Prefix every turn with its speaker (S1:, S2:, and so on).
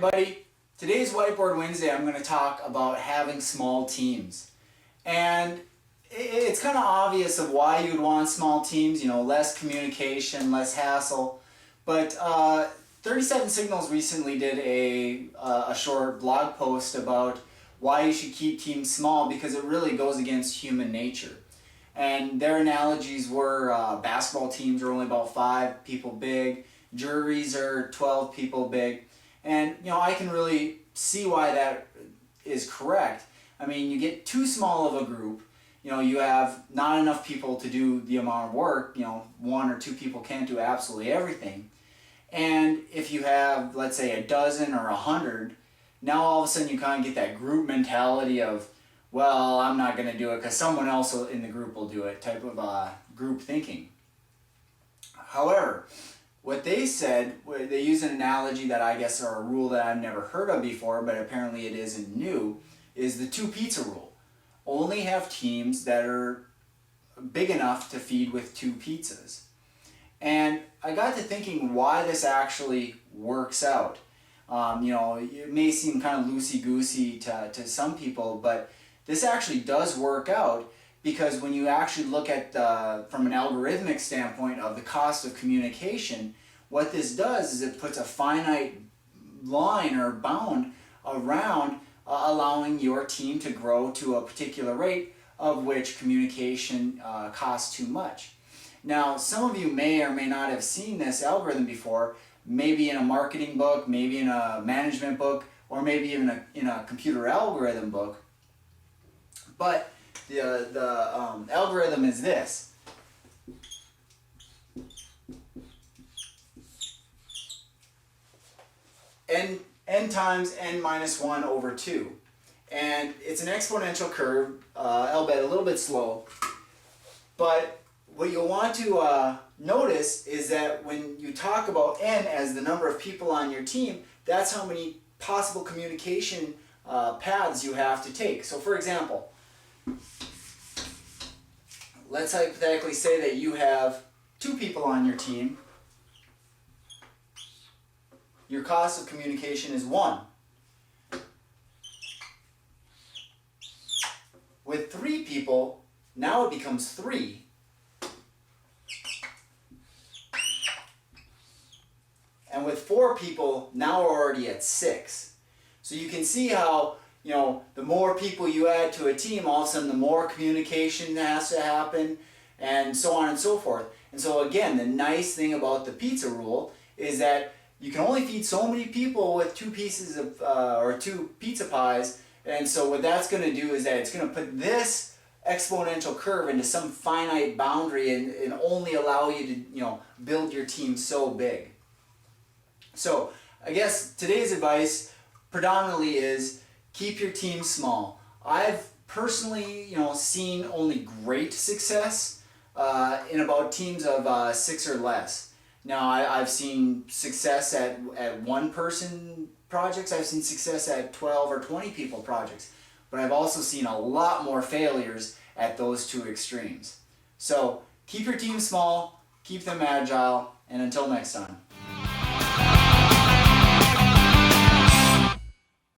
S1: everybody. Today's Whiteboard Wednesday, I'm going to talk about having small teams. And it's kind of obvious of why you'd want small teams, you know, less communication, less hassle. But 37 Signals recently did a short blog post about why you should keep teams small because it really goes against human nature. And their analogies were basketball teams are only about 5 people big, juries are 12 people big. And, you know, I can really see why that is correct. I mean, you get too small of a group, you know, you have not enough people to do the amount of work, you know, 1 or 2 people can't do absolutely everything. And if you have, let's say, a dozen or 100, now all of a sudden you kind of get that group mentality of, well, I'm not going to do it because someone else in the group will do it type of group thinking. However, what they said, they use an analogy that I guess or a rule that I've never heard of before, but apparently it isn't new, is the 2 pizza rule. Only have teams that are big enough to feed with 2 pizzas. And I got to thinking why this actually works out. You know, it may seem kind of loosey-goosey to some people, but this actually does work out because when you actually look at from an algorithmic standpoint of the cost of communication, what this does is it puts a finite line or bound around allowing your team to grow to a particular rate of which communication costs too much. Now, some of you may or may not have seen this algorithm before, maybe in a marketing book, maybe in a management book, or maybe even in a computer algorithm book. But the algorithm is this. N times n minus 1 over 2. And it's an exponential curve, albeit a little bit slow. But what you'll want to notice is that when you talk about n as the number of people on your team, that's how many possible communication paths you have to take. So for example, let's hypothetically say that you have 2 people on your team. Your cost of communication is 1. With 3 people, now it becomes 3. And with 4 people, now we're already at 6. So you can see how, you know, the more people you add to a team, all of a sudden the more communication has to happen, and so on and so forth. And so again, the nice thing about the pizza rule is that you can only feed so many people with 2 pieces of, or 2 pizza pies, and so what that's going to do is that it's going to put this exponential curve into some finite boundary and only allow you to, you know, build your team so big. So I guess today's advice predominantly is keep your team small. I've personally, you know, seen only great success in about teams of 6 or less. Now I've seen success at 1-person projects. I've seen success at 12 or 20 people projects. But I've also seen a lot more failures at those 2 extremes. So keep your team small, keep them agile, and until next time.